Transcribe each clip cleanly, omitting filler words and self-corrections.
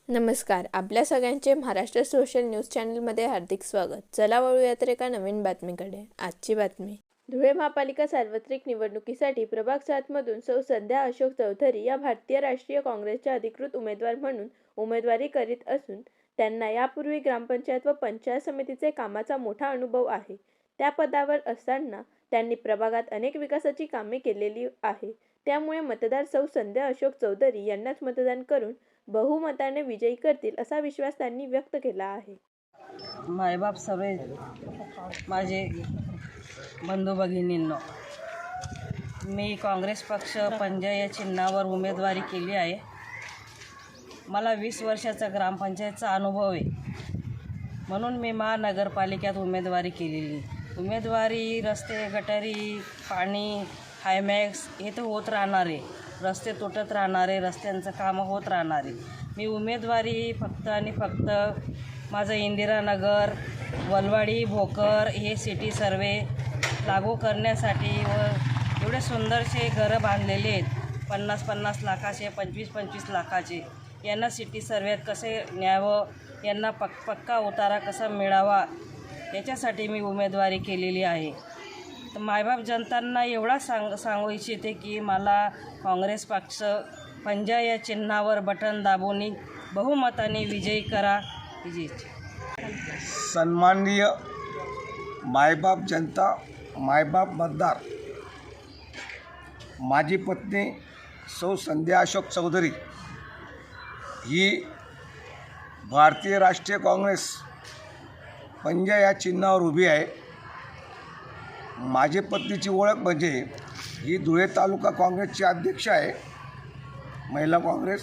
नमस्कार. आपल्या सगळ्यांचे महाराष्ट्र सोशल न्यूज चॅनलमध्ये हार्दिक स्वागत. चला वळूया तर एका नवीन बातमीकडे. आजची बातमी. धुळे महापालिका सार्वत्रिक निवडणुकीसाठी प्रभाग 7 मधून सौ संध्या अशोक चौधरी या भारतीय राष्ट्रीय काँग्रेसच्या अधिकृत उमेदवार म्हणून उमेदवारी करीत असून त्यांना यापूर्वी ग्रामपंचायत व पंचायत समितीचे कामाचा मोठा अनुभव आहे. त्या पदावर असताना त्यांनी प्रभागात अनेक विकासाची कामे केलेली आहे. त्यामुळे मतदार सौ संध्या अशोक चौधरी यांनाच मतदान करून बहुमताने विजयी करतील असा विश्वास त्यांनी व्यक्त केला आहे. मायबाप सर्व माझे बंधू भगिनींनो, मी काँग्रेस पक्ष पंजा या चिन्हावर उमेदवारी केली आहे. मला 20 वर्षाचा ग्रामपंचायतचा अनुभव आहे, म्हणून मी महानगरपालिकेत उमेदवारी केलेली. उमेदवारी रस्ते, गटारी, पाणी, हायमॅक्स हे तर होत राहणार आहे. रस्ते तुटत राहणारे, रस्त्यांचं कामं होत राहणारे. मी उमेदवारी फक्त आणि फक्त माझं इंदिरानगर, वलवाडी, भोकर हे सिटी सर्वे लागू करण्यासाठी व एवढे सुंदरसे घरं बांधलेले आहेत 50-50 लाखाचे, 25-25 लाखाचे. यांना सिटी सर्वेत कसे न्यावं, यांना पक्का उतारा कसा मिळावा याच्यासाठी मी उमेदवारी केलेली आहे. तर मायबाप जनतांना एवढा सांगू इच्छिते की मला काँग्रेस पक्ष पंजा या चिन्हावर बटन दाबून बहुमताने विजयी करा ही इच्छा. सन्माननीय मायबाप जनता, मायबाप मतदार, माझी पत्नी सौ संध्या अशोक चौधरी ही भारतीय राष्ट्रीय काँग्रेस पंजा या चिन्हावर उभी आहे. माझी पत्नीची ओळख म्हणजे ही धुळे तालुका काँग्रेसची अध्यक्ष आहे, महिला काँग्रेस,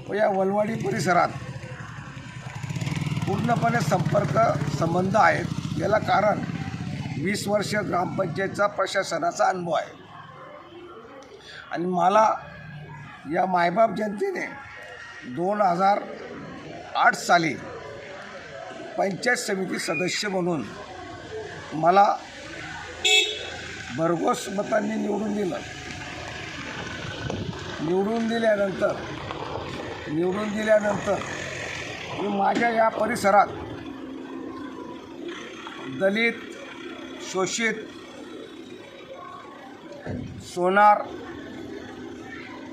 व या वलवाडी परिसरात पूर्णपणे संबंध आहेत. याला कारण 20 वर्ष ग्रामपंचायतचा प्रशासनाचा अनुभव आहे. आणि मला या मायबाप जनतेने 2008 साली पंचायत समिती सदस्य म्हणून मला भरघोस मतांनी निवडून दिलं. निवडून दिल्यानंतर मी माझ्या या परिसरात दलित, शोषित, सोनार,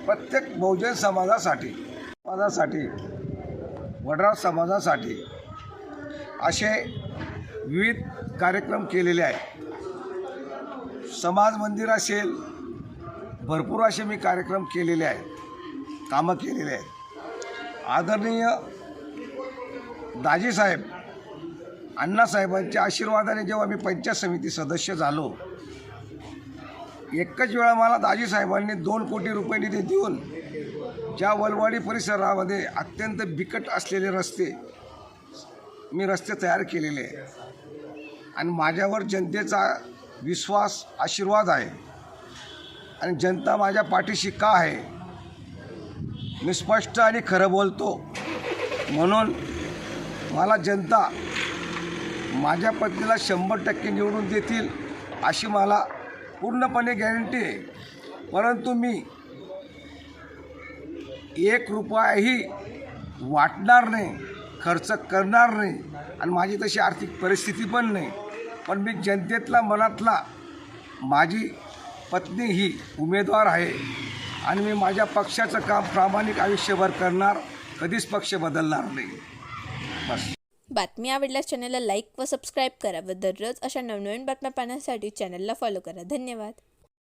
प्रत्येक बहुजन समाजासाठी, वडराव समाजासाठी असे विविध कार्यक्रम केलेले आहेत. समाज मंदिर असेल, भरपूर असे मी कार्यक्रम केलेले आहेत, कामं केलेले आहेत. आदरणीय दाजीसाहेब, अण्णासाहेबांच्या आशीर्वादाने जेव्हा मी पंचायत समिती सदस्य झालो, एकच वेळा मला दाजीसाहेबांनी 2 कोटी रुपये निधी देऊन ज्या वलवाडी परिसरामध्ये अत्यंत बिकट असलेले रस्ते तयार केलेले आहे. आणि माझ्यावर जनतेचा विश्वास, आशीर्वाद आहे. आणि जनता माझ्या पाठीशी का आहे? मी स्पष्ट आणि खरं बोलतो, म्हणून मला जनता माझ्या पत्नीला 100% निवडून देतील अशी मला पूर्णपणे गॅरंटी आहे. परंतु मी 1 रुपयाही वाटणार नाही, खर्च करणार नाही. आणि माझी तशी आर्थिक परिस्थिती पण नाही. पण मी जनतेतला, मनातला, माझी पत्नी ही उमेदवार आहे. आणि मी माझ्या पक्षाचं काम प्रामाणिक आयुष्यभर करणार, कधीच पक्ष बदलणार नाही. बस. बातमी आवडल्यास चॅनलला लाईक व सबस्क्राईब करा व दररोज अशा नवनवीन बातम्या पाहण्यासाठी चॅनलला फॉलो करा. धन्यवाद.